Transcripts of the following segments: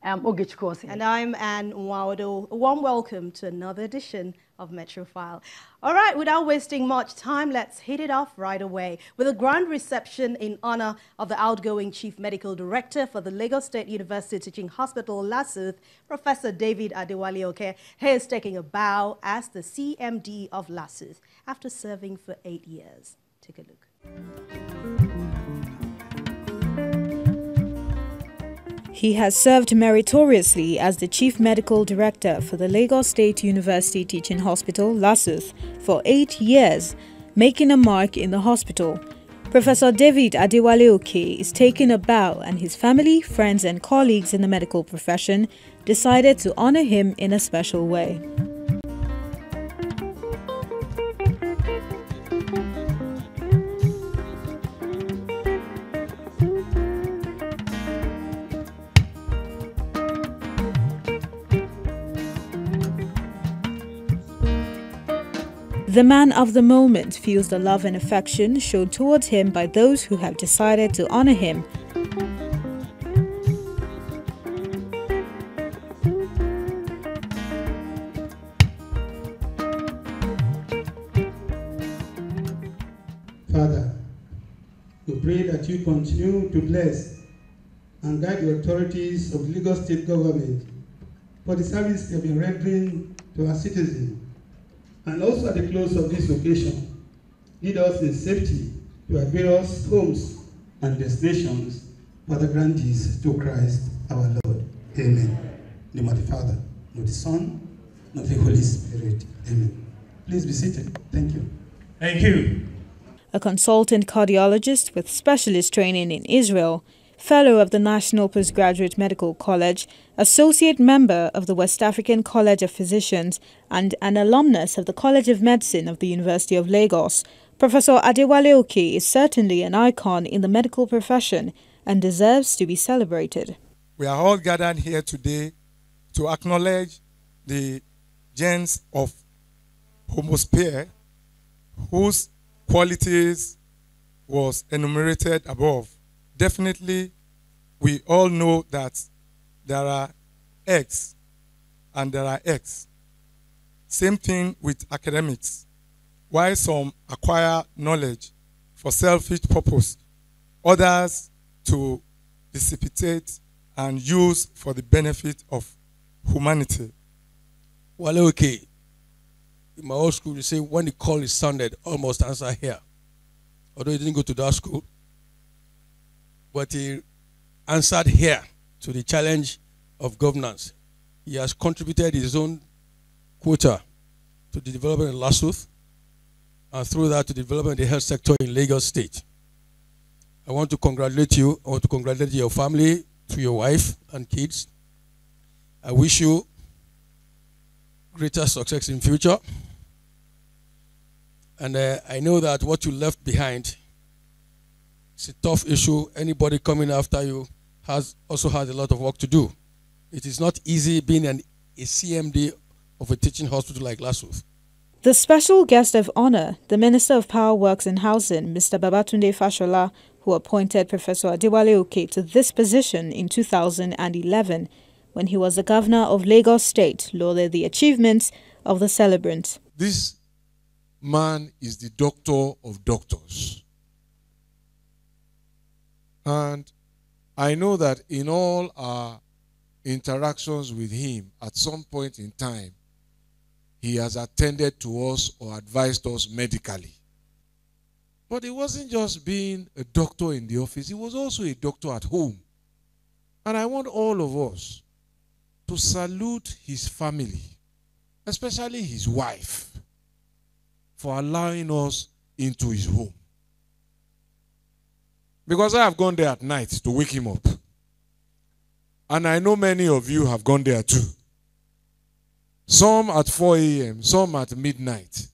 Ogichikosi. And I'm Anne Nwaudo. A warm welcome to another edition of Metrofile. All right, without wasting much time, let's hit it off right away with a grand reception in honor of the outgoing Chief Medical Director for the Lagos State University Teaching Hospital, LASUTH, Professor David Adewale. He is taking a bow as the CMD of LASUTH after serving for 8 years. Take a look. He has served meritoriously as the Chief Medical Director for the Lagos State University Teaching Hospital, LASUTH, for 8 years, making a mark in the hospital. Professor David Adewale is taking a bow, and his family, friends and colleagues in the medical profession decided to honor him in a special way. The man of the moment feels the love and affection shown towards him by those who have decided to honor him. Father, we pray that you continue to bless and guide the authorities of the Lagos State government for the service they have been rendering to our citizens. And also at the close of this occasion, lead us in safety to our various homes and destinations for the grantees to Christ our Lord. Amen. In the name of the Father, of the Son, and of the Holy Spirit. Amen. Please be seated. Thank you. Thank you. A consultant cardiologist with specialist training in Israel, Fellow of the National Postgraduate Medical College, Associate Member of the West African College of Physicians, and an alumnus of the College of Medicine of the University of Lagos, Professor Adewale is certainly an icon in the medical profession and deserves to be celebrated. We are all gathered here today to acknowledge the gens of Homosphere, whose qualities was enumerated above. Definitely, we all know that there are X and there are X. Same thing with academics. While some acquire knowledge for selfish purpose, others to dissipate and use for the benefit of humanity. Well, okay. In my old school, you say when the call is sounded, almost answer here. Although he didn't go to that school, but he answered here to the challenge of governance. He has contributed his own quota to the development of LASUTH, and through that to the development of the health sector in Lagos State. I want to congratulate you. I want to congratulate your family, to your wife and kids. I wish you greater success in future. And I know that what you left behind, it's a tough issue. Anybody coming after you also has a lot of work to do. It is not easy being a CMD of a teaching hospital like LASUTH. The special guest of honor, the Minister of Power Works and Housing, Mr. Babatunde Fashola, who appointed Professor Adewale to this position in 2011 when he was the governor of Lagos State, lauded the achievements of the celebrant. This man is the doctor of doctors. And I know that in all our interactions with him, at some point in time, he has attended to us or advised us medically. But it wasn't just being a doctor in the office, he was also a doctor at home. And I want all of us to salute his family, especially his wife, for allowing us into his home. Because I have gone there at night to wake him up. And I know many of you have gone there too. Some at 4 a.m., some at midnight.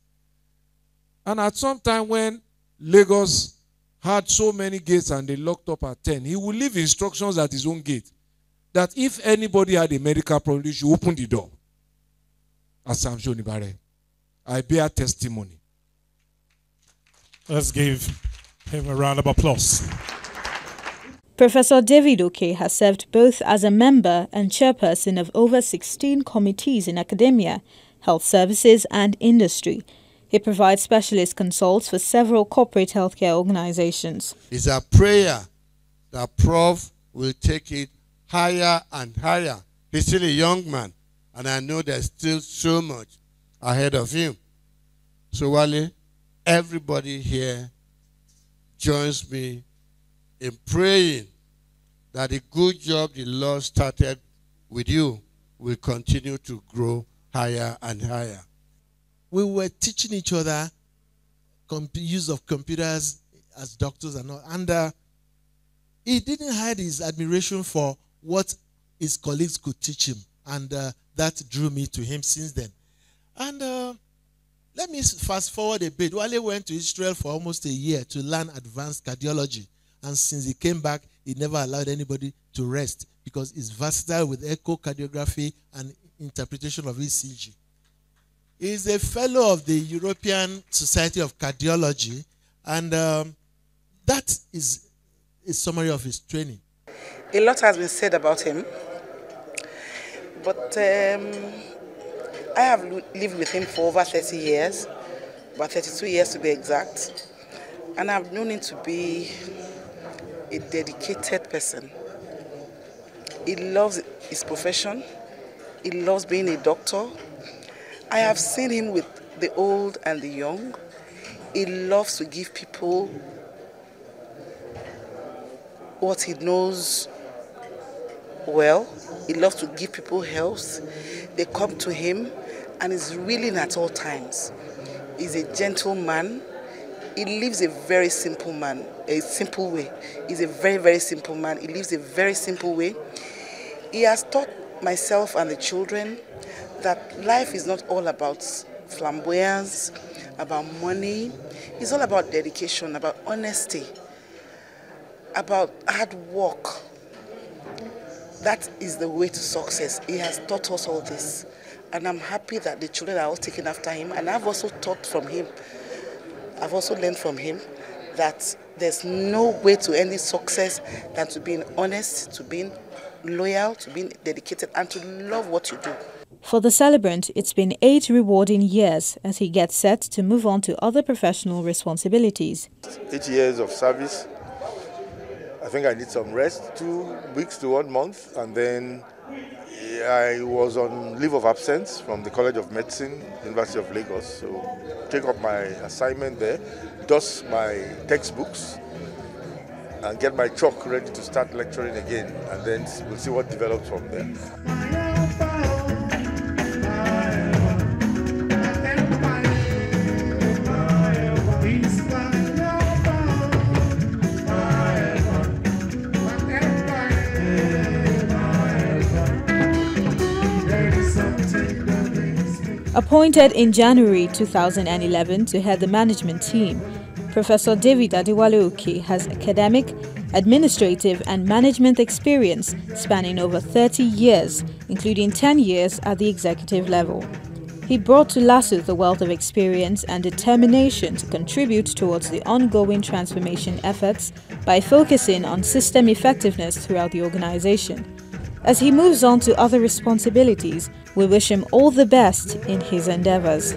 And at some time when Lagos had so many gates and they locked up at 10, he would leave instructions at his own gate that if anybody had a medical problem, you should open the door. As Sam Shonibare, I bear testimony. Let's give him a round of applause. Professor David Oke has served both as a member and chairperson of over 16 committees in academia, health services and industry. He provides specialist consults for several corporate healthcare organizations. It's a prayer that Prof will take it higher and higher. He's still a young man, and I know there's still so much ahead of him. So Wale, everybody here joins me in praying that the good job the Lord started with you will continue to grow higher and higher. We were teaching each other use of computers as doctors and all. And he didn't hide his admiration for what his colleagues could teach him. And that drew me to him since then. And let me fast forward a bit. Wale went to Israel for almost a year to learn advanced cardiology. And since he came back, he never allowed anybody to rest because he's versatile with echocardiography and interpretation of ECG. He is a fellow of the European Society of Cardiology, and that is a summary of his training. A lot has been said about him, but I have lived with him for over 30 years, about 32 years to be exact, and I've known him to be a dedicated person. He loves his profession. He loves being a doctor. I have seen him with the old and the young. He loves to give people what he knows well. He loves to give people health. They come to him and he's willing at all times. He's a gentleman. He lives a very simple man, a simple way. He's a very, very simple man. He lives a very simple way. He has taught myself and the children that life is not all about flamboyance, about money. It's all about dedication, about honesty, about hard work. That is the way to success. He has taught us all this. And I'm happy that the children are all taken after him. And I've also taught from him. I've also learned from him that there's no way to any success than to being honest, to being loyal, to being dedicated, and to love what you do. For the celebrant, it's been 8 rewarding years as he gets set to move on to other professional responsibilities. 8 years of service. I think I need some rest, 2 weeks to 1 month, and then I was on leave of absence from the College of Medicine, University of Lagos. So take up my assignment there, dust my textbooks, and get my chalk ready to start lecturing again, and then we'll see what develops from there. Appointed in January 2011 to head the management team, Professor David Adewale Oke has academic, administrative and management experience spanning over 30 years, including 10 years at the executive level. He brought to LASUTH a wealth of experience and determination to contribute towards the ongoing transformation efforts by focusing on system effectiveness throughout the organization. As he moves on to other responsibilities, we wish him all the best in his endeavors.